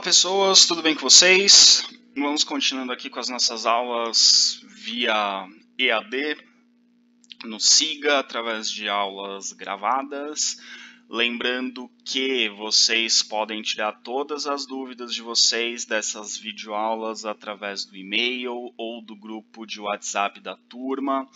pessoas, tudo bem com vocês? Vamos continuando aqui com as nossas aulas via EAD, no SIGA, através de aulas gravadas. Lembrando que vocês podem tirar todas as dúvidas de vocês dessas videoaulas através do e-mail ou do grupo de WhatsApp da turma.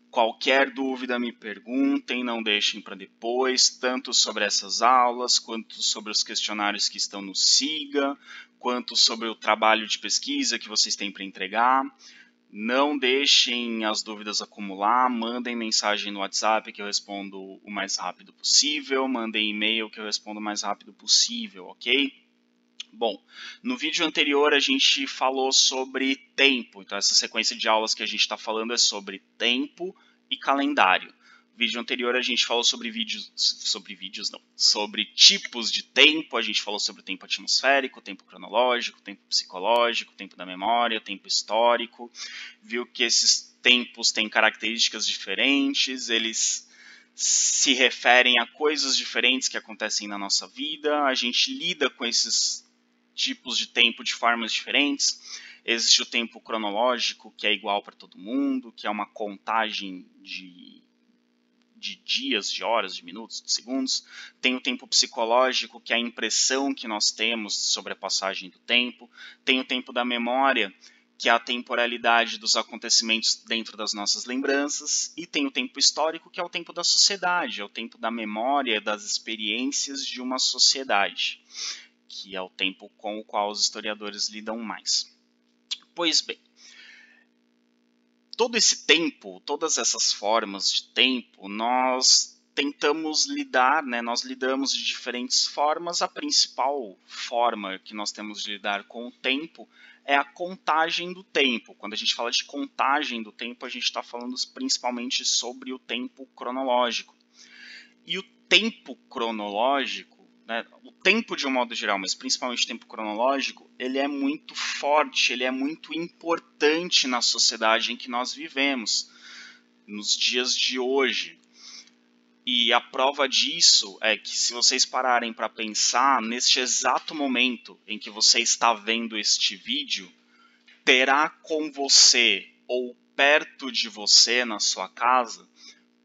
Qualquer dúvida me perguntem, não deixem para depois, tanto sobre essas aulas, quanto sobre os questionários que estão no SIGA, quanto sobre o trabalho de pesquisa que vocês têm para entregar. Não deixem as dúvidas acumular, mandem mensagem no WhatsApp que eu respondo o mais rápido possível, mandem e-mail que eu respondo o mais rápido possível, ok? Bom, no vídeo anterior a gente falou sobre tempo, então essa sequência de aulas que a gente está falando é sobre tempo e calendário. No vídeo anterior a gente falou sobre sobre tipos de tempo, a gente falou sobre o tempo atmosférico, o tempo cronológico, o tempo psicológico, o tempo da memória, o tempo histórico. Viu que esses tempos têm características diferentes, eles se referem a coisas diferentes que acontecem na nossa vida, a gente lida com esses tipos de tempo de formas diferentes. Existe o tempo cronológico, que é igual para todo mundo, que é uma contagem de dias, de horas, de minutos, de segundos. Tem o tempo psicológico, que é a impressão que nós temos sobre a passagem do tempo. Tem o tempo da memória, que é a temporalidade dos acontecimentos dentro das nossas lembranças. E tem o tempo histórico, que é o tempo da sociedade, é o tempo da memória, das experiências de uma sociedade, que é o tempo com o qual os historiadores lidam mais. Pois bem, todo esse tempo, todas essas formas de tempo, nós tentamos lidar, nós lidamos de diferentes formas. A principal forma que nós temos de lidar com o tempo é a contagem do tempo. Quando a gente fala de contagem do tempo, a gente está falando principalmente sobre o tempo cronológico. E o tempo cronológico, o tempo de um modo geral, mas principalmente o tempo cronológico, ele é muito forte, ele é muito importante na sociedade em que nós vivemos, nos dias de hoje. E a prova disso é que, se vocês pararem para pensar, neste exato momento em que você está vendo este vídeo, terá com você ou perto de você na sua casa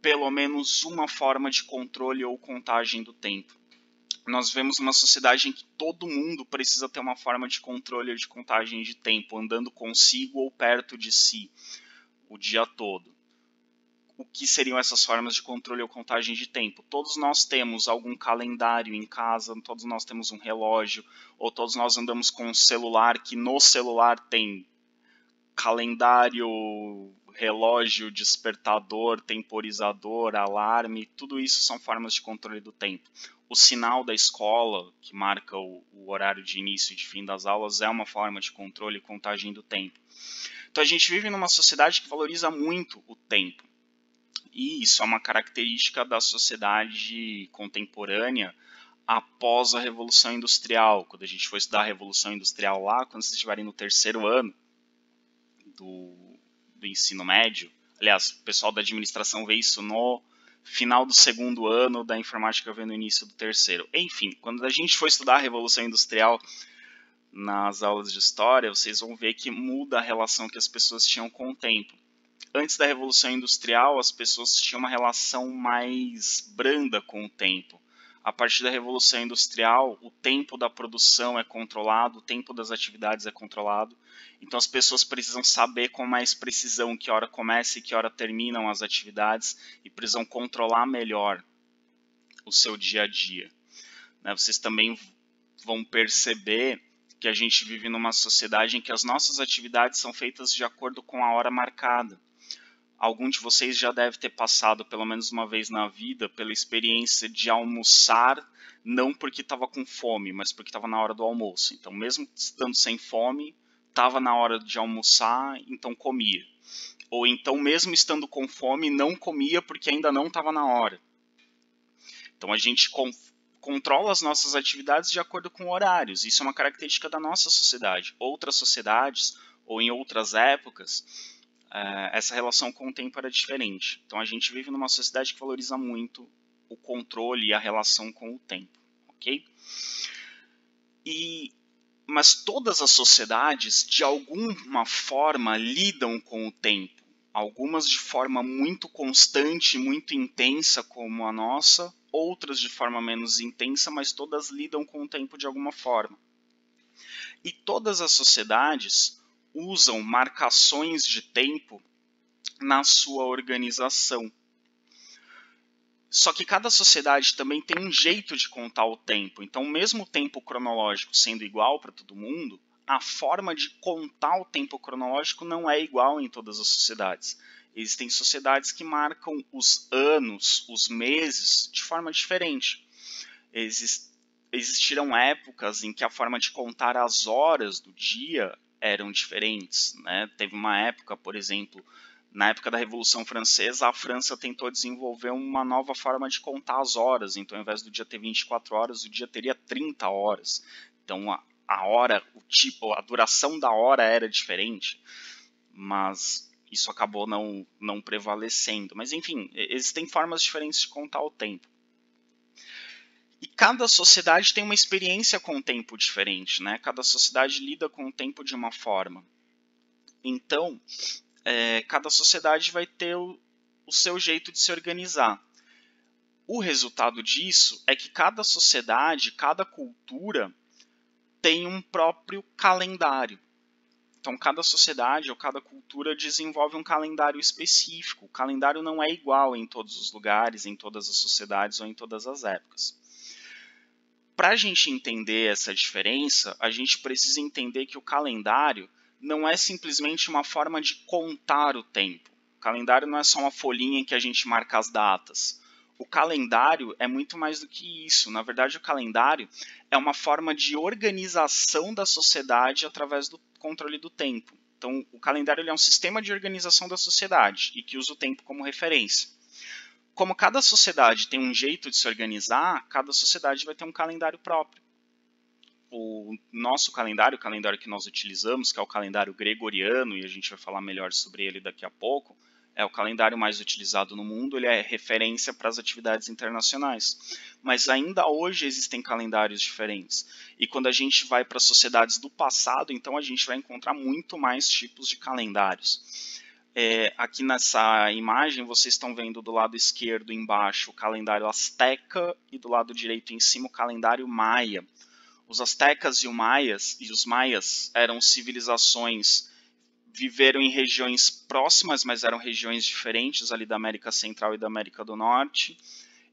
pelo menos uma forma de controle ou contagem do tempo. Nós vemos uma sociedade em que todo mundo precisa ter uma forma de controle ou de contagem de tempo, andando consigo ou perto de si o dia todo. O que seriam essas formas de controle ou contagem de tempo? Todos nós temos algum calendário em casa, todos nós temos um relógio, ou todos nós andamos com um celular, que no celular tem calendário, relógio, despertador, temporizador, alarme, tudo isso são formas de controle do tempo. O sinal da escola, que marca o horário de início e de fim das aulas, é uma forma de controle e contagem do tempo. Então a gente vive numa sociedade que valoriza muito o tempo. E isso é uma característica da sociedade contemporânea após a Revolução Industrial. Quando a gente for estudar a Revolução Industrial lá, quando vocês estiverem no terceiro ano do ensino médio, aliás, o pessoal da administração vê isso no final do segundo ano, da informática vê no início do terceiro. Enfim, quando a gente for estudar a Revolução Industrial nas aulas de história, vocês vão ver que muda a relação que as pessoas tinham com o tempo. Antes da Revolução Industrial, as pessoas tinham uma relação mais branda com o tempo. A partir da Revolução Industrial, o tempo da produção é controlado, o tempo das atividades é controlado. Então as pessoas precisam saber com mais precisão que hora começa e que hora terminam as atividades e precisam controlar melhor o seu dia a dia. Vocês também vão perceber que a gente vive numa sociedade em que as nossas atividades são feitas de acordo com a hora marcada. Algum de vocês já deve ter passado pelo menos uma vez na vida pela experiência de almoçar, não porque estava com fome, mas porque estava na hora do almoço. Então, mesmo estando sem fome, estava na hora de almoçar, então comia. Ou então, mesmo estando com fome, não comia porque ainda não estava na hora. Então, a gente controla as nossas atividades de acordo com horários. Isso é uma característica da nossa sociedade. Outras sociedades, ou em outras épocas, essa relação com o tempo era diferente. Então a gente vive numa sociedade que valoriza muito o controle e a relação com o tempo, ok? E Mas todas as sociedades, de alguma forma, lidam com o tempo. Algumas de forma muito constante, muito intensa, como a nossa, outras de forma menos intensa, mas todas lidam com o tempo de alguma forma. E todas as sociedades usam marcações de tempo na sua organização. Só que cada sociedade também tem um jeito de contar o tempo. Então, mesmo o tempo cronológico sendo igual para todo mundo, a forma de contar o tempo cronológico não é igual em todas as sociedades. Existem sociedades que marcam os anos, os meses, de forma diferente. Existiram épocas em que a forma de contar as horas do dia eram diferentes, né? Teve uma época, por exemplo, na época da Revolução Francesa, a França tentou desenvolver uma nova forma de contar as horas. Então, ao invés do dia ter 24 horas, o dia teria 30 horas. Então, a hora, o tipo, a duração da hora era diferente. Mas isso acabou não prevalecendo. Mas, enfim, existem formas diferentes de contar o tempo. E cada sociedade tem uma experiência com o tempo diferente, né? Cada sociedade lida com o tempo de uma forma. Então, cada sociedade vai ter o seu jeito de se organizar. O resultado disso é que cada sociedade, cada cultura tem um próprio calendário. Então, cada sociedade ou cada cultura desenvolve um calendário específico. O calendário não é igual em todos os lugares, em todas as sociedades ou em todas as épocas. Para a gente entender essa diferença, a gente precisa entender que o calendário não é simplesmente uma forma de contar o tempo. O calendário não é só uma folhinha em que a gente marca as datas. O calendário é muito mais do que isso. Na verdade, o calendário é uma forma de organização da sociedade através do controle do tempo. Então, o calendário ele é um sistema de organização da sociedade e que usa o tempo como referência. Como cada sociedade tem um jeito de se organizar, cada sociedade vai ter um calendário próprio. O nosso calendário, o calendário que nós utilizamos, que é o calendário gregoriano, e a gente vai falar melhor sobre ele daqui a pouco, é o calendário mais utilizado no mundo, ele é referência para as atividades internacionais. Mas ainda hoje existem calendários diferentes. E quando a gente vai para sociedades do passado, então a gente vai encontrar muito mais tipos de calendários. Aqui nessa imagem vocês estão vendo do lado esquerdo embaixo o calendário asteca e do lado direito em cima o calendário maia. Os astecas e os maias eram civilizações, viveram em regiões próximas, mas eram regiões diferentes ali da América Central e da América do Norte.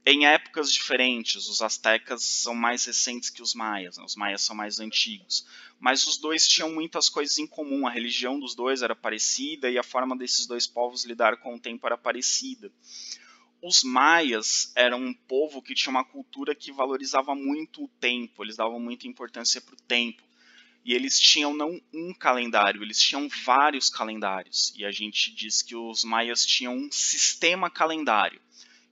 Em épocas diferentes, os astecas são mais recentes que os maias, né? Os maias são mais antigos. Mas os dois tinham muitas coisas em comum, a religião dos dois era parecida e a forma desses dois povos lidar com o tempo era parecida. Os maias eram um povo que tinha uma cultura que valorizava muito o tempo, eles davam muita importância para o tempo. E eles tinham não um calendário, eles tinham vários calendários. E a gente diz que os maias tinham um sistema calendário.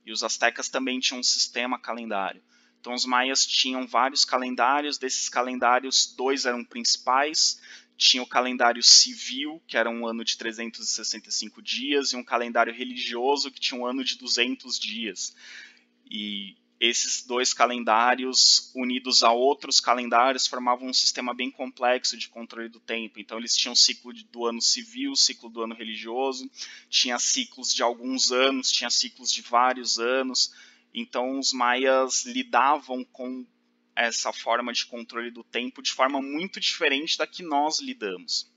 E os astecas também tinham um sistema calendário. Então os maias tinham vários calendários, desses calendários, 2 eram principais. Tinha o calendário civil, que era um ano de 365 dias, e um calendário religioso, que tinha um ano de 200 dias. E esses 2 calendários, unidos a outros calendários, formavam um sistema bem complexo de controle do tempo. Então, eles tinham o ciclo do ano civil, o ciclo do ano religioso, tinha ciclos de alguns anos, tinha ciclos de vários anos. Então, os maias lidavam com essa forma de controle do tempo de forma muito diferente da que nós lidamos.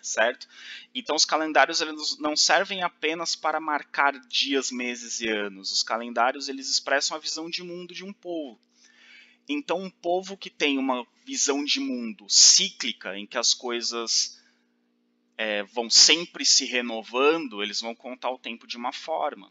Certo? Então os calendários eles não servem apenas para marcar dias, meses e anos. Os calendários eles expressam a visão de mundo de um povo. Então um povo que tem uma visão de mundo cíclica, em que as coisas vão sempre se renovando, eles vão contar o tempo de uma forma.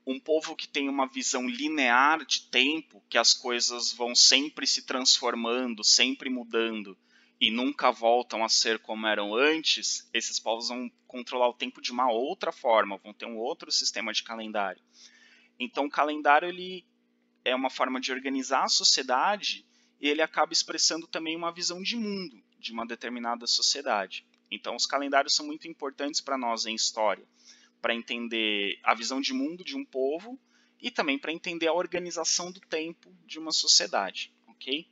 Um povo que tem uma visão linear de tempo, que as coisas vão sempre se transformando, sempre mudando, e nunca voltam a ser como eram antes, esses povos vão controlar o tempo de uma outra forma, vão ter um outro sistema de calendário. Então o calendário ele é uma forma de organizar a sociedade e ele acaba expressando também uma visão de mundo de uma determinada sociedade. Então os calendários são muito importantes para nós em história, para entender a visão de mundo de um povo e também para entender a organização do tempo de uma sociedade, ok?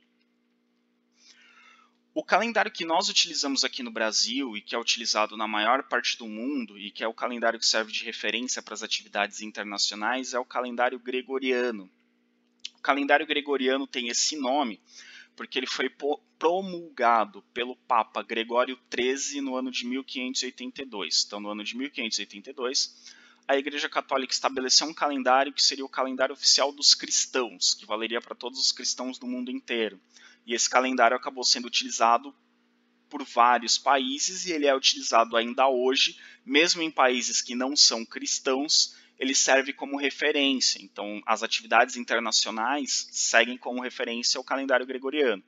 O calendário que nós utilizamos aqui no Brasil e que é utilizado na maior parte do mundo e que é o calendário que serve de referência para as atividades internacionais é o calendário gregoriano. O calendário gregoriano tem esse nome porque ele foi promulgado pelo Papa Gregório XIII no ano de 1582. Então, no ano de 1582, a Igreja Católica estabeleceu um calendário que seria o calendário oficial dos cristãos, que valeria para todos os cristãos do mundo inteiro. E esse calendário acabou sendo utilizado por vários países e ele é utilizado ainda hoje, mesmo em países que não são cristãos, ele serve como referência. Então, as atividades internacionais seguem como referência o calendário gregoriano.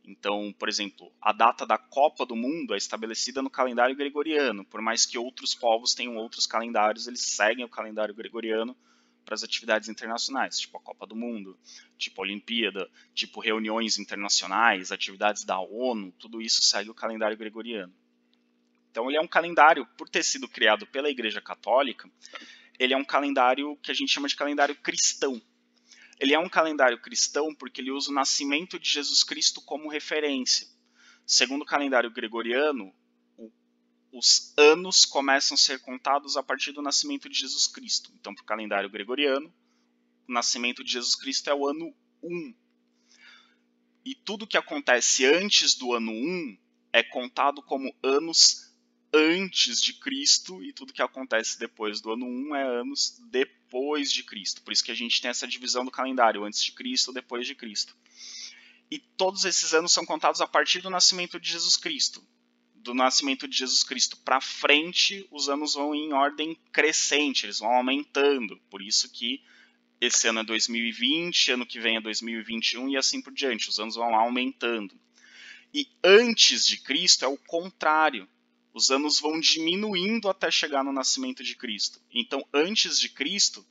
Então, por exemplo, a data da Copa do Mundo é estabelecida no calendário gregoriano. Por mais que outros povos tenham outros calendários, eles seguem o calendário gregoriano para as atividades internacionais, tipo a Copa do Mundo, tipo a Olimpíada, tipo reuniões internacionais, atividades da ONU, tudo isso segue o calendário gregoriano. Então ele é um calendário, por ter sido criado pela Igreja Católica, ele é um calendário que a gente chama de calendário cristão. Ele é um calendário cristão porque ele usa o nascimento de Jesus Cristo como referência. Segundo o calendário gregoriano, os anos começam a ser contados a partir do nascimento de Jesus Cristo. Então, para o calendário gregoriano, o nascimento de Jesus Cristo é o ano 1. E tudo que acontece antes do ano 1 é contado como anos antes de Cristo, e tudo que acontece depois do ano 1 é anos depois de Cristo. Por isso que a gente tem essa divisão do calendário, antes de Cristo, depois de Cristo. E todos esses anos são contados a partir do nascimento de Jesus Cristo. Do nascimento de Jesus Cristo para frente, os anos vão em ordem crescente, eles vão aumentando. Por isso que esse ano é 2020, ano que vem é 2021 e assim por diante. Os anos vão aumentando. E antes de Cristo é o contrário. Os anos vão diminuindo até chegar no nascimento de Cristo. Então, antes de Cristo,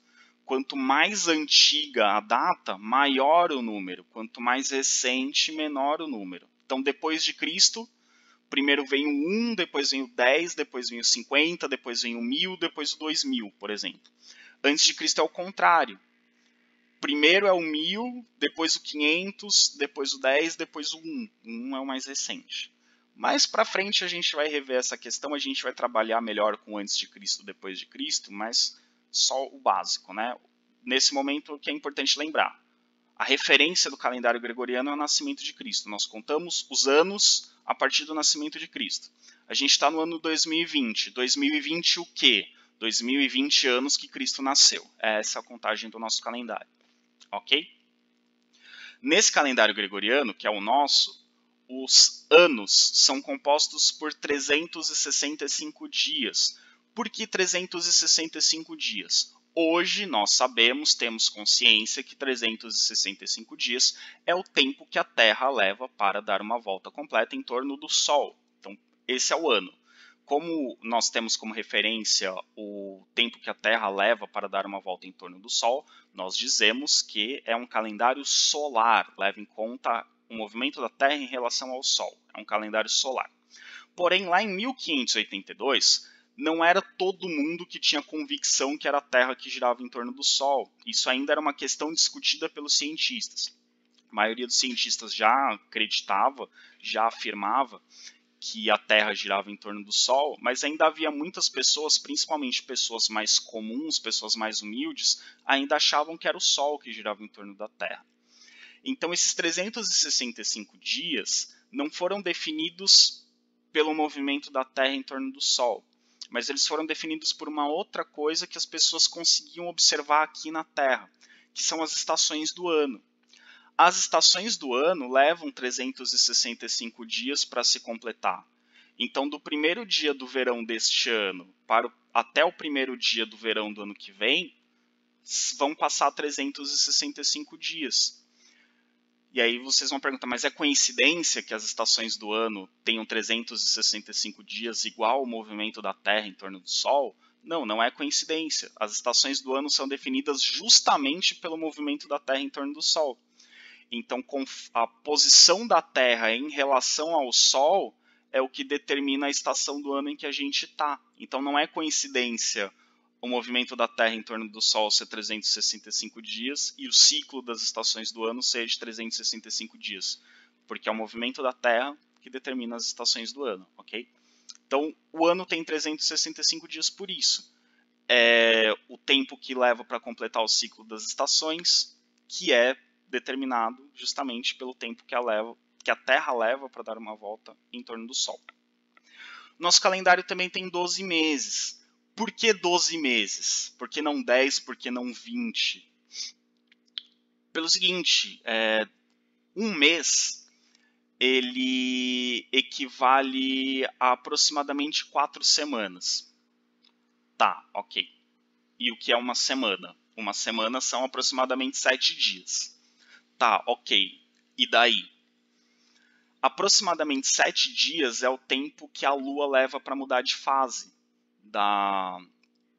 quanto mais antiga a data, maior o número. Quanto mais recente, menor o número. Então, depois de Cristo, primeiro vem o 1, depois vem o 10, depois vem o 50, depois vem o 1000, depois o 2000, por exemplo. Antes de Cristo é o contrário. Primeiro é o 1000, depois o 500, depois o 10, depois o 1. O 1 é o mais recente. Mais para frente a gente vai rever essa questão, a gente vai trabalhar melhor com antes de Cristo, depois de Cristo, mas só o básico, né? Nesse momento o que é importante lembrar, a referência do calendário gregoriano é o nascimento de Cristo. Nós contamos os anos a partir do nascimento de Cristo. A gente está no ano 2020. 2020 o quê? 2020 anos que Cristo nasceu. Essa é a contagem do nosso calendário. Ok? Nesse calendário gregoriano, que é o nosso, os anos são compostos por 365 dias. Por que 365 dias? Hoje nós sabemos, temos consciência que 365 dias é o tempo que a Terra leva para dar uma volta completa em torno do Sol. Então, esse é o ano. Como nós temos como referência o tempo que a Terra leva para dar uma volta em torno do Sol, nós dizemos que é um calendário solar, leva em conta o movimento da Terra em relação ao Sol. É um calendário solar. Porém, lá em 1582, não era todo mundo que tinha convicção que era a Terra que girava em torno do Sol. Isso ainda era uma questão discutida pelos cientistas. A maioria dos cientistas já acreditava, já afirmava que a Terra girava em torno do Sol, mas ainda havia muitas pessoas, principalmente pessoas mais comuns, pessoas mais humildes, ainda achavam que era o Sol que girava em torno da Terra. Então, esses 365 dias não foram definidos pelo movimento da Terra em torno do Sol, mas eles foram definidos por uma outra coisa que as pessoas conseguiam observar aqui na Terra, que são as estações do ano. As estações do ano levam 365 dias para se completar. Então, do primeiro dia do verão deste ano até o primeiro dia do verão do ano que vem, vão passar 365 dias. E aí vocês vão perguntar, mas é coincidência que as estações do ano tenham 365 dias igual ao movimento da Terra em torno do Sol? Não, não é coincidência. As estações do ano são definidas justamente pelo movimento da Terra em torno do Sol. Então, a posição da Terra em relação ao Sol é o que determina a estação do ano em que a gente está. Então, não é coincidência o movimento da Terra em torno do Sol ser 365 dias e o ciclo das estações do ano ser de 365 dias. Porque é o movimento da Terra que determina as estações do ano, ok? Então, o ano tem 365 dias por isso. É o tempo que leva para completar o ciclo das estações, que é determinado justamente pelo tempo que a Terra leva para dar uma volta em torno do Sol. Nosso calendário também tem 12 meses. Por que 12 meses? Por que não 10? Por que não 20? Pelo seguinte, um mês ele equivale a aproximadamente 4 semanas. Tá, ok. E o que é uma semana? Uma semana são aproximadamente 7 dias. Tá, ok. E daí? Aproximadamente 7 dias é o tempo que a Lua leva para mudar de fase. Da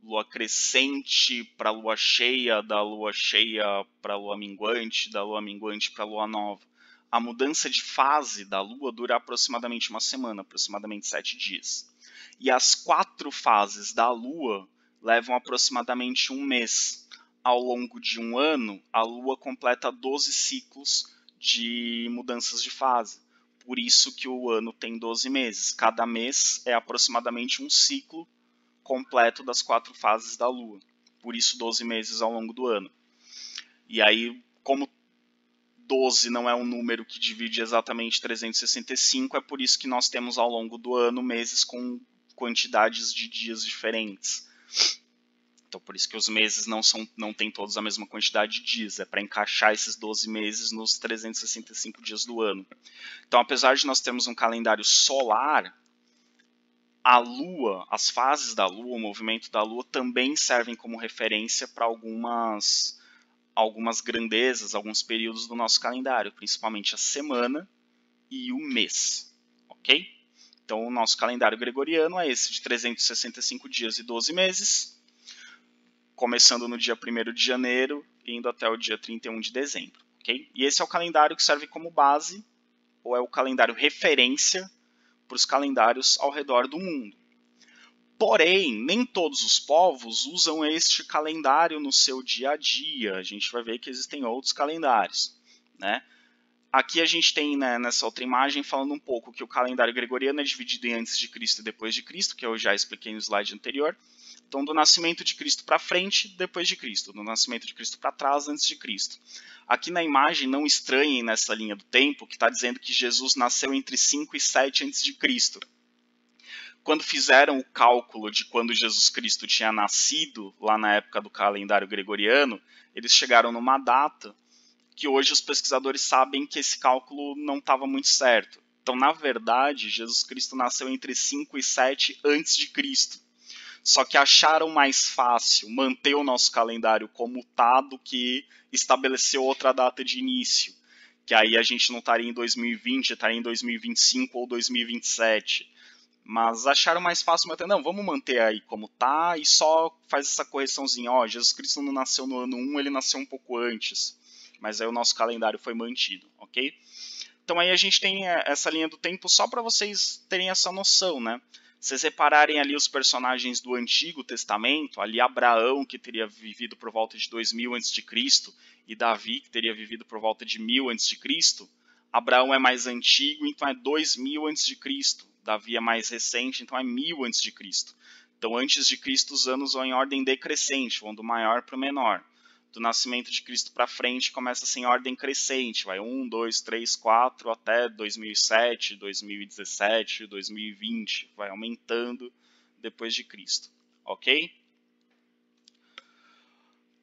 Lua crescente para a Lua cheia, da Lua cheia para a Lua minguante, da Lua minguante para a Lua nova. A mudança de fase da Lua dura aproximadamente uma semana, aproximadamente 7 dias. E as 4 fases da Lua levam aproximadamente um mês. Ao longo de um ano, a Lua completa 12 ciclos de mudanças de fase. Por isso que o ano tem 12 meses. Cada mês é aproximadamente um ciclo completo das 4 fases da Lua. Por isso 12 meses ao longo do ano. E aí, como 12 não é um número que divide exatamente 365, é por isso que nós temos ao longo do ano meses com quantidades de dias diferentes. Então, por isso que os meses não têm todos a mesma quantidade de dias. É para encaixar esses 12 meses nos 365 dias do ano. Então, apesar de nós termos um calendário solar, a Lua, as fases da Lua, o movimento da Lua também servem como referência para algumas grandezas, alguns períodos do nosso calendário, principalmente a semana e o mês, ok? Então, o nosso calendário gregoriano é esse de 365 dias e 12 meses, começando no dia 1º de janeiro e indo até o dia 31 de dezembro, ok? E esse é o calendário que serve como base, ou é o calendário referência para os calendários ao redor do mundo. Porém, nem todos os povos usam este calendário no seu dia a dia. A gente vai ver que existem outros calendários, né? Aqui a gente tem, né, nessa outra imagem, falando um pouco que o calendário gregoriano é dividido em antes de Cristo e depois de Cristo, que eu já expliquei no slide anterior. Então, do nascimento de Cristo para frente, depois de Cristo. Do nascimento de Cristo para trás, antes de Cristo. Aqui na imagem, não estranhem nessa linha do tempo, que está dizendo que Jesus nasceu entre 5 e 7 antes de Cristo. Quando fizeram o cálculo de quando Jesus Cristo tinha nascido, lá na época do calendário gregoriano, eles chegaram numa data que hoje os pesquisadores sabem que esse cálculo não estava muito certo. Então, na verdade, Jesus Cristo nasceu entre 5 e 7 antes de Cristo. Só que acharam mais fácil manter o nosso calendário como está do que estabelecer outra data de início. Que aí a gente não estaria em 2020, estaria em 2025 ou 2027. Mas acharam mais fácil manter, não, vamos manter aí como tá e só faz essa correçãozinha. Ó, Jesus Cristo não nasceu no ano 1, ele nasceu um pouco antes. Mas aí o nosso calendário foi mantido, ok? Então aí a gente tem essa linha do tempo só para vocês terem essa noção, né? Vocês repararem ali os personagens do Antigo Testamento, ali Abraão, que teria vivido por volta de 2000 a.C., e Davi, que teria vivido por volta de 1000 a.C., Abraão é mais antigo, então é 2000 a.C., Davi é mais recente, então é 1000 a.C. Então, antes de Cristo, os anos vão em ordem decrescente, vão do maior para o menor. Do nascimento de Cristo para frente, começa assim em ordem crescente, vai 1, 2, 3, 4, até 2007, 2017, 2020, vai aumentando depois de Cristo, ok?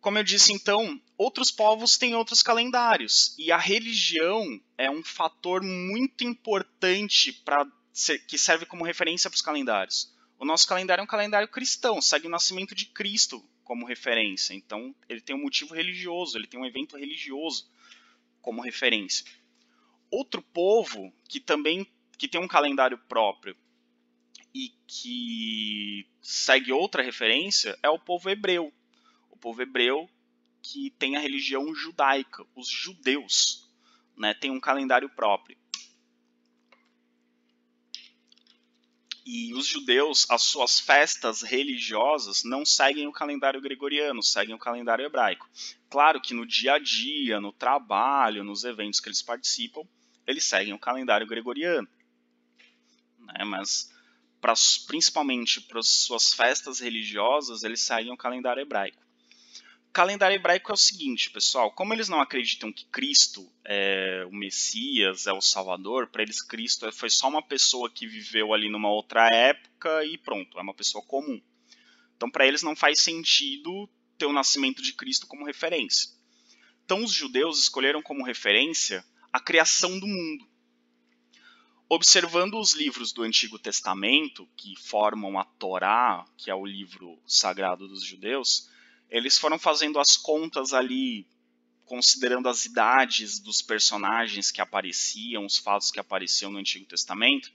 Como eu disse, então, outros povos têm outros calendários, e a religião é um fator muito importante que serve como referência para os calendários. O nosso calendário é um calendário cristão, segue o nascimento de Cristo como referência. Então, ele tem um motivo religioso, ele tem um evento religioso como referência. Outro povo que tem um calendário próprio e que segue outra referência é o povo hebreu. O povo hebreu que tem a religião judaica, os judeus, né, tem um calendário próprio. E os judeus, as suas festas religiosas não seguem o calendário gregoriano, seguem o calendário hebraico. Claro que no dia a dia, no trabalho, nos eventos que eles participam, eles seguem o calendário gregoriano. né? Mas principalmente para suas festas religiosas, eles seguem o calendário hebraico. O calendário hebraico é o seguinte, pessoal, como eles não acreditam que Cristo é o Messias, é o Salvador, para eles Cristo foi só uma pessoa que viveu ali numa outra época e pronto, é uma pessoa comum. Então para eles não faz sentido ter o nascimento de Cristo como referência. Então os judeus escolheram como referência a criação do mundo. Observando os livros do Antigo Testamento, que formam a Torá, que é o livro sagrado dos judeus, eles foram fazendo as contas ali, considerando as idades dos personagens que apareciam, os fatos que apareciam no Antigo Testamento,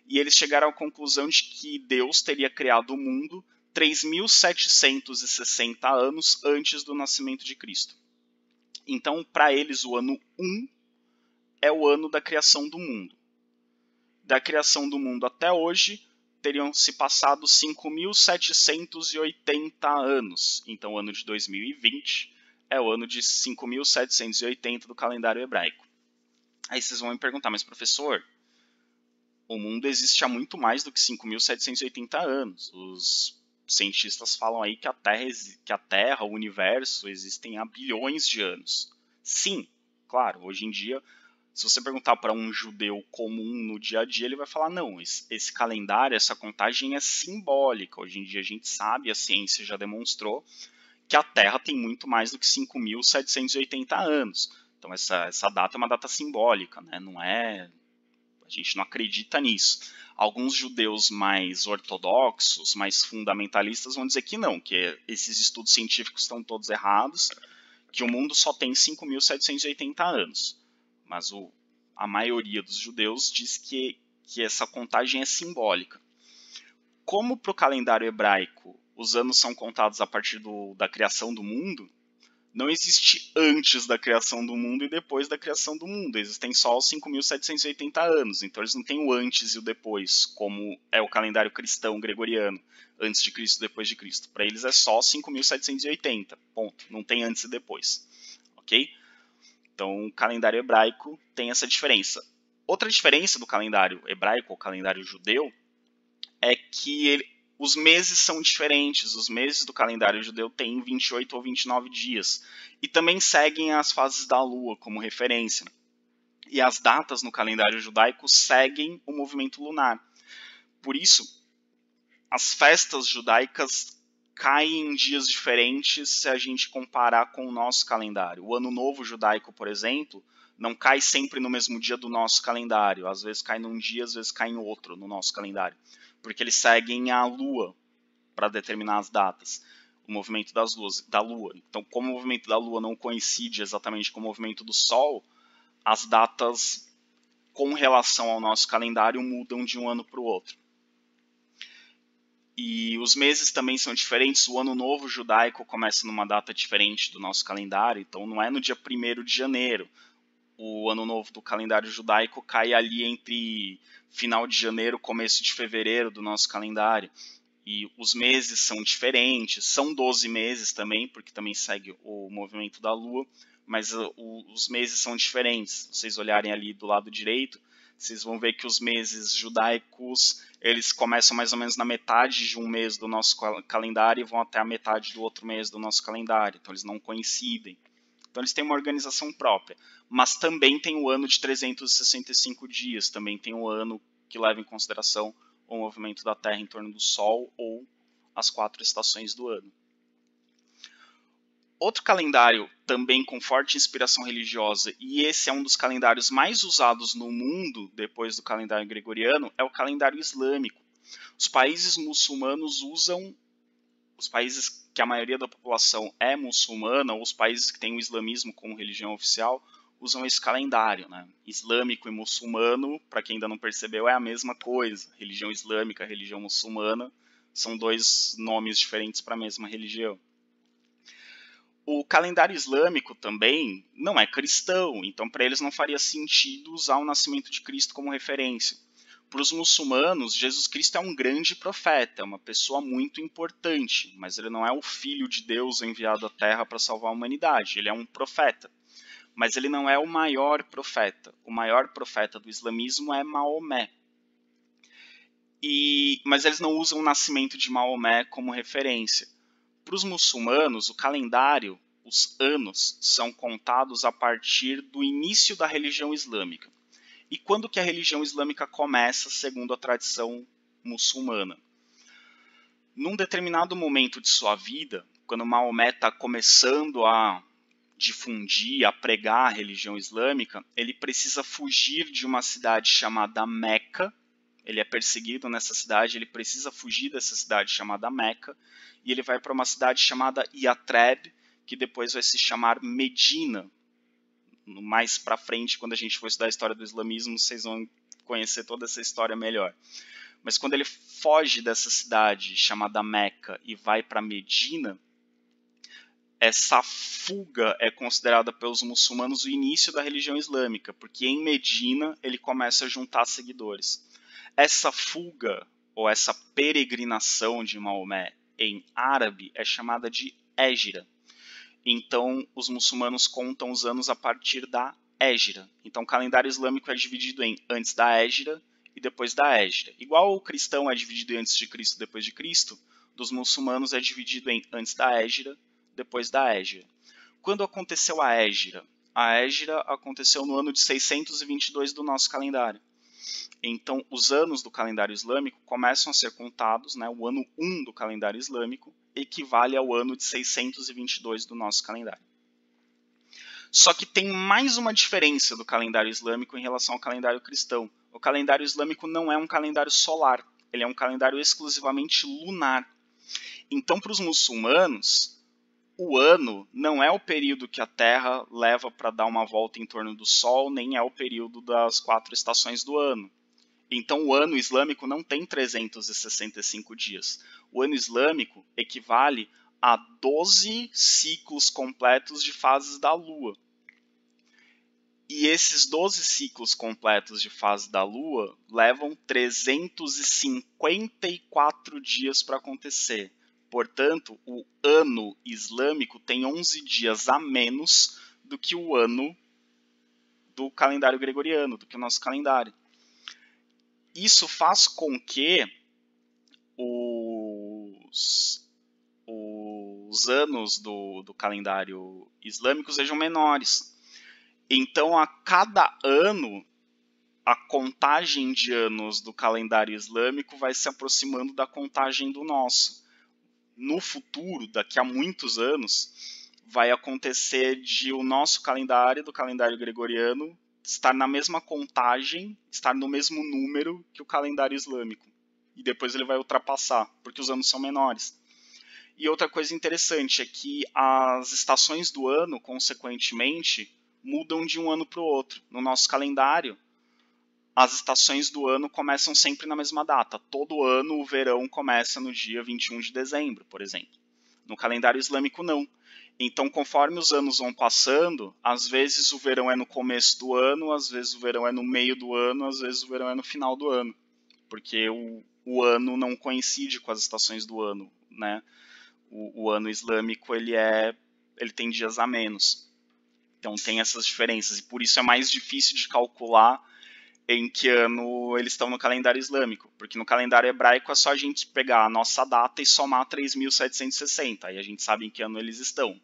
e eles chegaram à conclusão de que Deus teria criado o mundo 3.760 anos antes do nascimento de Cristo. Então, para eles, o ano 1 é o ano da criação do mundo. Da criação do mundo até hoje, teriam se passado 5.780 anos. Então, o ano de 2020 é o ano de 5.780 do calendário hebraico. Aí vocês vão me perguntar, mas professor, o mundo existe há muito mais do que 5.780 anos. Os cientistas falam aí que a Terra, o universo, existem há bilhões de anos. Sim, claro, hoje em dia, se você perguntar para um judeu comum no dia a dia, ele vai falar, não, esse calendário, essa contagem é simbólica. Hoje em dia a gente sabe, a ciência já demonstrou que a Terra tem muito mais do que 5.780 anos. Então essa data é uma data simbólica, né? Não é... A gente não acredita nisso. Alguns judeus mais ortodoxos, mais fundamentalistas, vão dizer que não, que esses estudos científicos estão todos errados, que o mundo só tem 5.780 anos. Mas a maioria dos judeus diz que essa contagem é simbólica. Como para o calendário hebraico os anos são contados a partir da criação do mundo, não existe antes da criação do mundo e depois da criação do mundo. Existem só os 5.780 anos. Então eles não têm o antes e o depois, como é o calendário cristão gregoriano. Antes de Cristo, depois de Cristo. Para eles é só 5.780. Ponto. Não tem antes e depois. Ok? Então o calendário hebraico tem essa diferença. Outra diferença do calendário hebraico ou calendário judeu é que os meses são diferentes. Os meses do calendário judeu têm 28 ou 29 dias. E também seguem as fases da lua como referência. E as datas no calendário judaico seguem o movimento lunar. Por isso, as festas judaicas caem em dias diferentes se a gente comparar com o nosso calendário. O Ano Novo judaico, por exemplo, não cai sempre no mesmo dia do nosso calendário. Às vezes cai num dia, às vezes cai em outro no nosso calendário. Porque eles seguem a lua para determinar as datas, o movimento da lua. Então, como o movimento da lua não coincide exatamente com o movimento do sol, as datas com relação ao nosso calendário mudam de um ano para o outro. E os meses também são diferentes. O Ano Novo judaico começa numa data diferente do nosso calendário, então não é no dia 1º de janeiro. O Ano Novo do calendário judaico cai ali entre final de janeiro e começo de fevereiro do nosso calendário. E os meses são diferentes, são 12 meses também, porque também segue o movimento da lua, mas os meses são diferentes. Se vocês olharem ali do lado direito, vocês vão ver que os meses judaicos, eles começam mais ou menos na metade de um mês do nosso calendário e vão até a metade do outro mês do nosso calendário, então eles não coincidem. Então eles têm uma organização própria, mas também tem o ano de 365 dias, também tem o ano que leva em consideração o movimento da Terra em torno do Sol ou as 4 estações do ano. Outro calendário também com forte inspiração religiosa, e esse é um dos calendários mais usados no mundo depois do calendário gregoriano, é o calendário islâmico. Os países muçulmanos usam, os países que a maioria da população é muçulmana, ou os países que têm o islamismo como religião oficial, usam esse calendário, né? Islâmico e muçulmano, para quem ainda não percebeu, é a mesma coisa. Religião islâmica, religião muçulmana, são dois nomes diferentes para a mesma religião. O calendário islâmico também não é cristão, então para eles não faria sentido usar o nascimento de Cristo como referência. Para os muçulmanos, Jesus Cristo é um grande profeta, é uma pessoa muito importante, mas ele não é o filho de Deus enviado à Terra para salvar a humanidade, ele é um profeta. Mas ele não é o maior profeta. O maior profeta do islamismo é Maomé. mas eles não usam o nascimento de Maomé como referência. Para os muçulmanos, o calendário, os anos, são contados a partir do início da religião islâmica. E quando que a religião islâmica começa, segundo a tradição muçulmana? Num determinado momento de sua vida, quando Maomé está começando a difundir, a pregar a religião islâmica, ele precisa fugir de uma cidade chamada Meca. Ele é perseguido nessa cidade, ele precisa fugir dessa cidade chamada Meca, e ele vai para uma cidade chamada Yatreb, que depois vai se chamar Medina. Mais para frente, quando a gente for estudar a história do islamismo, vocês vão conhecer toda essa história melhor. Mas quando ele foge dessa cidade chamada Meca e vai para Medina, essa fuga é considerada pelos muçulmanos o início da religião islâmica, porque em Medina ele começa a juntar seguidores. Essa fuga, ou essa peregrinação de Maomé em árabe, é chamada de Hégira. Então, os muçulmanos contam os anos a partir da Hégira. Então, o calendário islâmico é dividido em antes da Hégira e depois da Hégira. Igual o cristão é dividido em antes de Cristo e depois de Cristo, dos muçulmanos é dividido em antes da Hégira, depois da Hégira. Quando aconteceu a Hégira? A Hégira aconteceu no ano de 622 do nosso calendário. Então, os anos do calendário islâmico começam a ser contados, né, o ano 1 do calendário islâmico equivale ao ano de 622 do nosso calendário. Só que tem mais uma diferença do calendário islâmico em relação ao calendário cristão. O calendário islâmico não é um calendário solar, ele é um calendário exclusivamente lunar. Então, para os muçulmanos, o ano não é o período que a Terra leva para dar uma volta em torno do Sol, nem é o período das 4 estações do ano. Então, o ano islâmico não tem 365 dias. O ano islâmico equivale a 12 ciclos completos de fases da Lua. E esses 12 ciclos completos de fases da Lua levam 354 dias para acontecer. Portanto, o ano islâmico tem 11 dias a menos do que o ano do calendário gregoriano, do que o nosso calendário. Isso faz com que os anos do calendário islâmico sejam menores. Então, a cada ano, a contagem de anos do calendário islâmico vai se aproximando da contagem do nosso. No futuro, daqui a muitos anos, vai acontecer de o nosso calendário, do calendário gregoriano, estar na mesma contagem, estar no mesmo número que o calendário islâmico. E depois ele vai ultrapassar, porque os anos são menores. E outra coisa interessante é que as estações do ano, consequentemente, mudam de um ano para o outro. No nosso calendário, as estações do ano começam sempre na mesma data. Todo ano o verão começa no dia 21 de dezembro, por exemplo. No calendário islâmico, não. Então, conforme os anos vão passando, às vezes o verão é no começo do ano, às vezes o verão é no meio do ano, às vezes o verão é no final do ano. Porque o ano não coincide com as estações do ano, né? O ano islâmico ele tem dias a menos. Então tem essas diferenças. E por isso é mais difícil de calcular em que ano eles estão no calendário islâmico. Porque no calendário hebraico é só a gente pegar a nossa data e somar 3.760. Aí a gente sabe em que ano eles estão.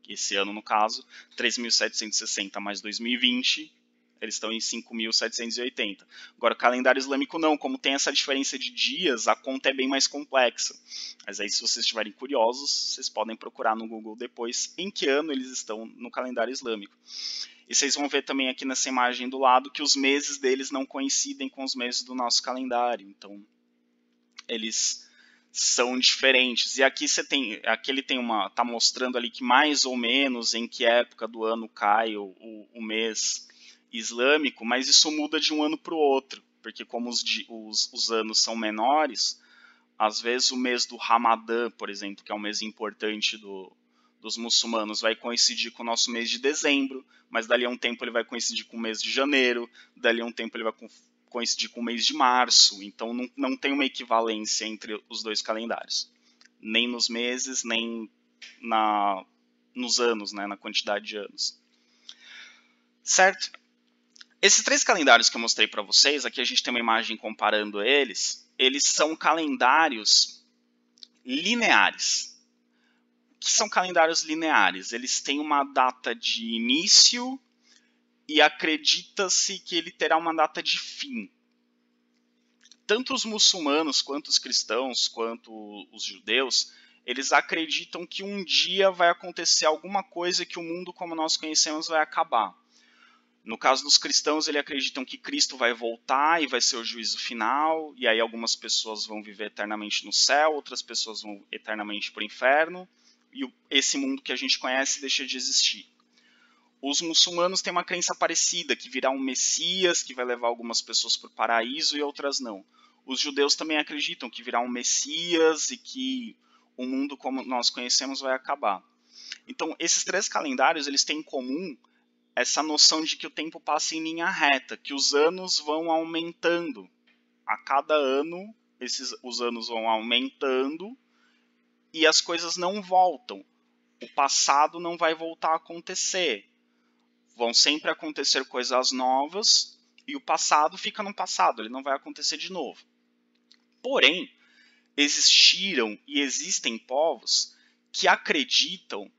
Esse ano, no caso, 3.760 mais 2020, eles estão em 5.780. Agora, o calendário islâmico não. Como tem essa diferença de dias, a conta é bem mais complexa. Mas aí, se vocês estiverem curiosos, vocês podem procurar no Google depois em que ano eles estão no calendário islâmico. E vocês vão ver também aqui nessa imagem do lado que os meses deles não coincidem com os meses do nosso calendário. Então, eles são diferentes. E aqui ele tá mostrando ali que mais ou menos em que época do ano cai o mês islâmico, mas isso muda de um ano para o outro, porque como os anos são menores, às vezes o mês do Ramadã, por exemplo, que é um mês importante dos muçulmanos, vai coincidir com o nosso mês de dezembro, mas dali a um tempo ele vai coincidir com o mês de janeiro, dali a um tempo ele vai coincidir com o mês de março, então não tem uma equivalência entre os dois calendários, nem nos meses, nem nos anos, né, na quantidade de anos. Certo? Esses 3 calendários que eu mostrei para vocês, aqui a gente tem uma imagem comparando eles, eles são calendários lineares. O que são calendários lineares? Eles têm uma data de início e acredita-se que ele terá uma data de fim. Tanto os muçulmanos, quanto os cristãos, quanto os judeus, eles acreditam que um dia vai acontecer alguma coisa que o mundo como nós conhecemos vai acabar. No caso dos cristãos, eles acreditam que Cristo vai voltar e vai ser o juízo final, e aí algumas pessoas vão viver eternamente no céu, outras pessoas vão eternamente para o inferno, e esse mundo que a gente conhece deixa de existir. Os muçulmanos têm uma crença parecida, que virá um Messias, que vai levar algumas pessoas para o paraíso e outras não. Os judeus também acreditam que virá um Messias e que o mundo como nós conhecemos vai acabar. Então, esses três calendários eles têm em comum essa noção de que o tempo passa em linha reta, que os anos vão aumentando. A cada ano, os anos vão aumentando e as coisas não voltam. O passado não vai voltar a acontecer. Vão sempre acontecer coisas novas e o passado fica no passado, ele não vai acontecer de novo. Porém, existiram e existem povos que acreditam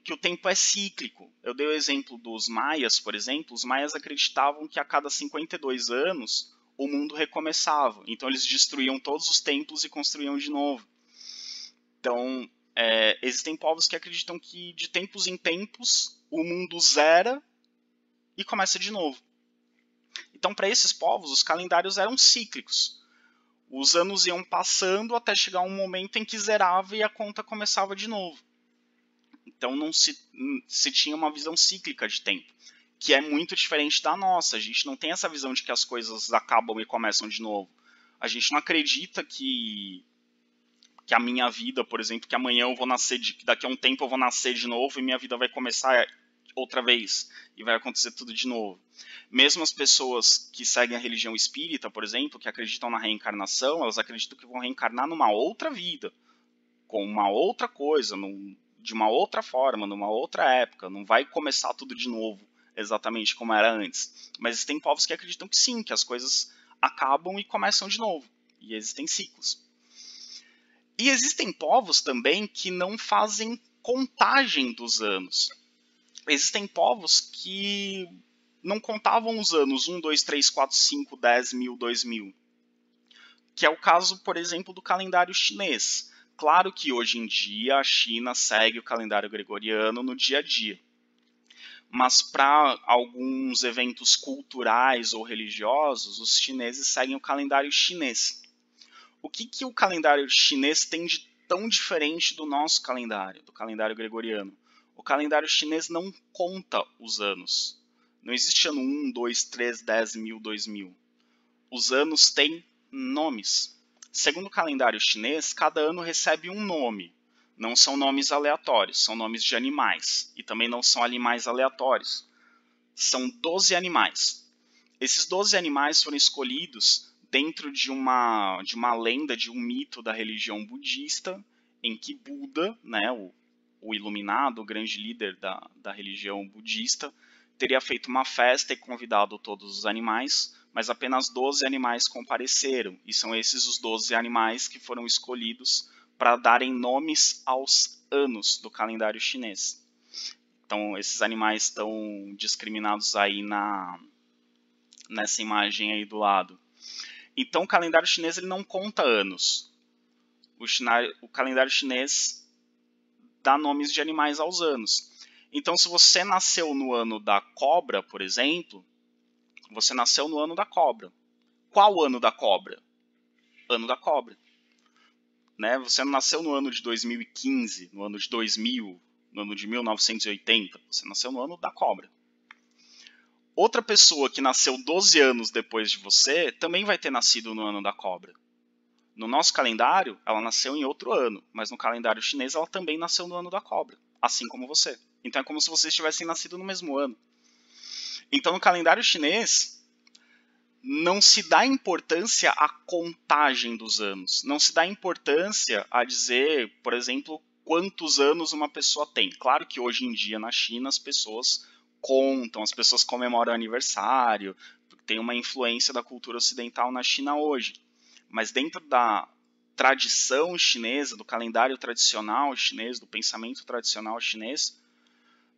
que o tempo é cíclico. Eu dei o exemplo dos maias, por exemplo. Os maias acreditavam que a cada 52 anos o mundo recomeçava. Então eles destruíam todos os templos e construíam de novo. Então, existem povos que acreditam que de tempos em tempos o mundo zera e começa de novo. Então, para esses povos, os calendários eram cíclicos. Os anos iam passando até chegar um momento em que zerava e a conta começava de novo. Então não se tinha uma visão cíclica de tempo, que é muito diferente da nossa. A gente não tem essa visão de que as coisas acabam e começam de novo. A gente não acredita que a minha vida, por exemplo, que amanhã eu vou nascer, que daqui a um tempo eu vou nascer de novo e minha vida vai começar outra vez e vai acontecer tudo de novo. Mesmo as pessoas que seguem a religião espírita, por exemplo, que acreditam na reencarnação, elas acreditam que vão reencarnar numa outra vida, com uma outra coisa, de uma outra forma, numa outra época. Não vai começar tudo de novo, exatamente como era antes. Mas existem povos que acreditam que sim, que as coisas acabam e começam de novo. E existem ciclos. E existem povos também que não fazem contagem dos anos. Existem povos que não contavam os anos 1, 2, 3, 4, 5, 10, 1000, 2000. Que é o caso, por exemplo, do calendário chinês. Claro que hoje em dia a China segue o calendário gregoriano no dia a dia. Mas para alguns eventos culturais ou religiosos, os chineses seguem o calendário chinês. O que o calendário chinês tem de tão diferente do nosso calendário, do calendário gregoriano? O calendário chinês não conta os anos. Não existe ano 1, 2, 3, 10, 1000, 2000. Os anos têm nomes. Segundo o calendário chinês, cada ano recebe um nome. Não são nomes aleatórios, são nomes de animais. E também não são animais aleatórios. São 12 animais. Esses 12 animais foram escolhidos dentro de uma lenda, de um mito da religião budista, em que Buda, né, o iluminado, o grande líder da religião budista, teria feito uma festa e convidado todos os animais, mas apenas 12 animais compareceram, e são esses os 12 animais que foram escolhidos para darem nomes aos anos do calendário chinês. Então, esses animais estão discriminados aí nessa imagem aí do lado. Então, o calendário chinês ele não conta anos. O calendário chinês dá nomes de animais aos anos. Então, se você nasceu no ano da cobra, por exemplo, você nasceu no ano da cobra. Qual ano da cobra? Ano da cobra. Né? Você não nasceu no ano de 2015, no ano de 2000, no ano de 1980. Você nasceu no ano da cobra. Outra pessoa que nasceu 12 anos depois de você também vai ter nascido no ano da cobra. No nosso calendário, ela nasceu em outro ano, mas no calendário chinês ela também nasceu no ano da cobra, assim como você. Então é como se vocês tivessem nascido no mesmo ano. Então no calendário chinês, não se dá importância à contagem dos anos. Não se dá importância a dizer, por exemplo, quantos anos uma pessoa tem. Claro que hoje em dia na China as pessoas contam, as pessoas comemoram aniversário, tem uma influência da cultura ocidental na China hoje. mas dentro da tradição chinesa, do calendário tradicional chinês, do pensamento tradicional chinês,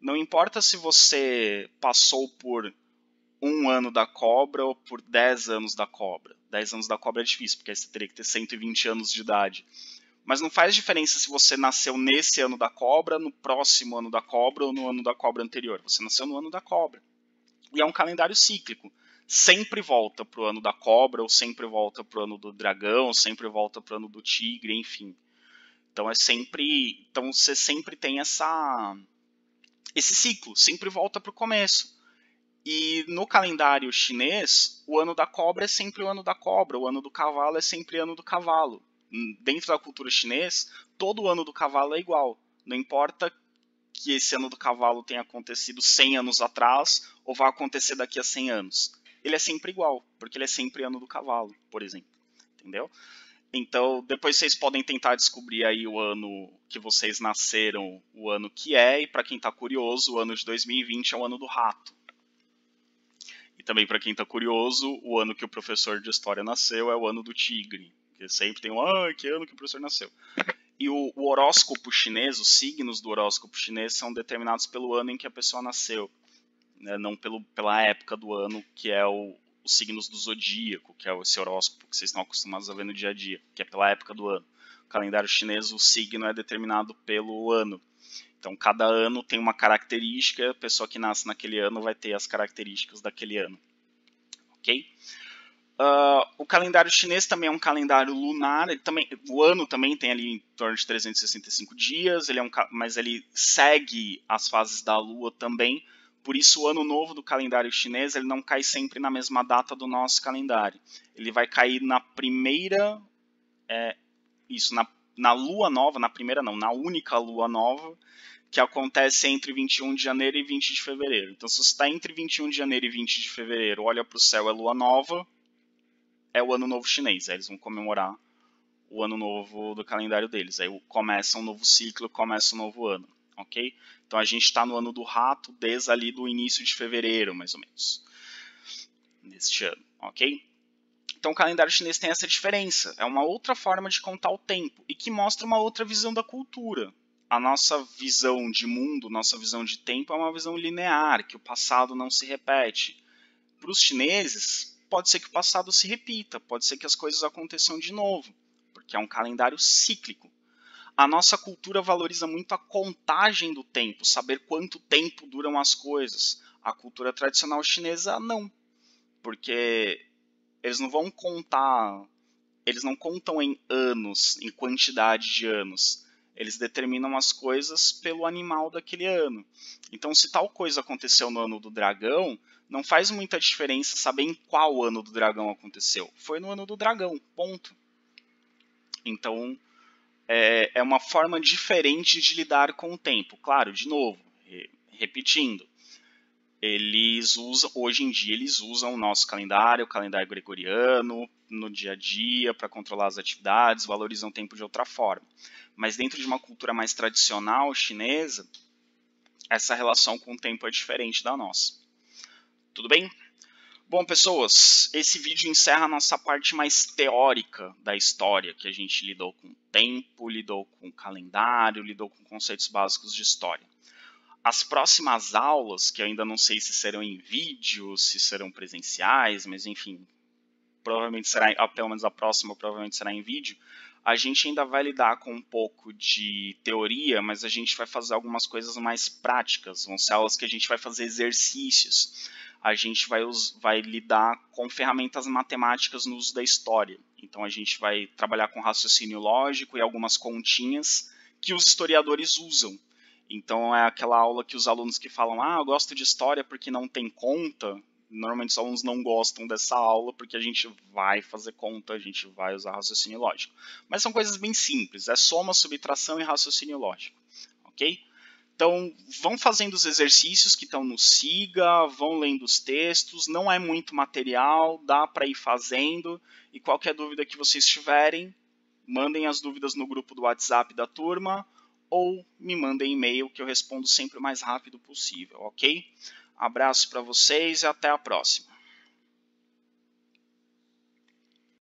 não importa se você passou por 1 ano da cobra ou por 10 anos da cobra. 10 anos da cobra é difícil, porque aí você teria que ter 120 anos de idade. Mas não faz diferença se você nasceu nesse ano da cobra, no próximo ano da cobra ou no ano da cobra anterior. Você nasceu no ano da cobra. E é um calendário cíclico. Sempre volta para o ano da cobra, ou sempre volta para o ano do dragão, ou sempre volta para o ano do tigre, enfim. Então então você sempre tem esse ciclo, sempre volta para o começo. E no calendário chinês, o ano da cobra é sempre o ano da cobra, o ano do cavalo é sempre o ano do cavalo. Dentro da cultura chinesa, todo ano do cavalo é igual. Não importa que esse ano do cavalo tenha acontecido 100 anos atrás ou vai acontecer daqui a 100 anos. Ele é sempre igual, porque ele é sempre ano do cavalo, por exemplo. Entendeu? Então, depois vocês podem tentar descobrir aí o ano que vocês nasceram, o ano que é, e para quem está curioso, o ano de 2020 é o ano do rato. E também para quem está curioso, o ano que o professor de história nasceu é o ano do tigre. Porque sempre tem que ano que o professor nasceu. E o horóscopo chinês, os signos do horóscopo chinês são determinados pelo ano em que a pessoa nasceu, né? Não pela época do ano, que é os signos do zodíaco, que é esse horóscopo que vocês estão acostumados a ver no dia a dia, que é pela época do ano. O calendário chinês, o signo é determinado pelo ano. Então, cada ano tem uma característica, a pessoa que nasce naquele ano vai ter as características daquele ano. Ok? O calendário chinês também é um calendário lunar, o ano também tem ali em torno de 365 dias, mas ele segue as fases da lua também, por isso o ano novo do calendário chinês ele não cai sempre na mesma data do nosso calendário. Ele vai cair na primeira, na lua nova, na única lua nova, que acontece entre 21 de janeiro e 20 de fevereiro. Então se você está entre 21 de janeiro e 20 de fevereiro, olha para o céu, é lua nova, é o ano novo chinês. Aí eles vão comemorar o ano novo do calendário deles. Aí começa um novo ciclo, começa um novo ano, ok? Então a gente está no ano do rato desde ali do início de fevereiro, mais ou menos, deste ano, ok? Então o calendário chinês tem essa diferença. É uma outra forma de contar o tempo e que mostra uma outra visão da cultura. A nossa visão de mundo, nossa visão de tempo é uma visão linear, que o passado não se repete. Para os chineses, pode ser que o passado se repita, pode ser que as coisas aconteçam de novo, porque é um calendário cíclico. A nossa cultura valoriza muito a contagem do tempo, saber quanto tempo duram as coisas. A cultura tradicional chinesa não, porque eles não vão contar, eles não contam em anos, em quantidade de anos. Eles determinam as coisas pelo animal daquele ano. Então, se tal coisa aconteceu no ano do dragão, não faz muita diferença saber em qual ano do dragão aconteceu. Foi no ano do dragão, ponto. Então, é uma forma diferente de lidar com o tempo. Claro, de novo, repetindo, hoje em dia eles usam o nosso calendário, o calendário gregoriano, no dia a dia, para controlar as atividades, valorizam o tempo de outra forma. Mas dentro de uma cultura mais tradicional chinesa, essa relação com o tempo é diferente da nossa. Tudo bem? Bom, pessoas, esse vídeo encerra a nossa parte mais teórica da história, que a gente lidou com o tempo, lidou com o calendário, lidou com conceitos básicos de história. As próximas aulas, que eu ainda não sei se serão em vídeo, se serão presenciais, mas enfim, provavelmente será, pelo menos a próxima provavelmente será em vídeo, a gente ainda vai lidar com um pouco de teoria, mas a gente vai fazer algumas coisas mais práticas. Vão ser aulas que a gente vai fazer exercícios. A gente vai lidar com ferramentas matemáticas no uso da história. Então a gente vai trabalhar com raciocínio lógico e algumas continhas que os historiadores usam. Então é aquela aula que os alunos que falam, eu gosto de história porque não tem conta. Normalmente os alunos não gostam dessa aula porque a gente vai fazer conta, a gente vai usar raciocínio lógico. Mas são coisas bem simples, é soma, subtração e raciocínio lógico, ok? Então vão fazendo os exercícios que estão no Siga, vão lendo os textos, não é muito material, dá para ir fazendo, e qualquer dúvida que vocês tiverem, mandem as dúvidas no grupo do WhatsApp da turma, ou me mandem e-mail que eu respondo sempre o mais rápido possível, ok? Abraço para vocês e até a próxima.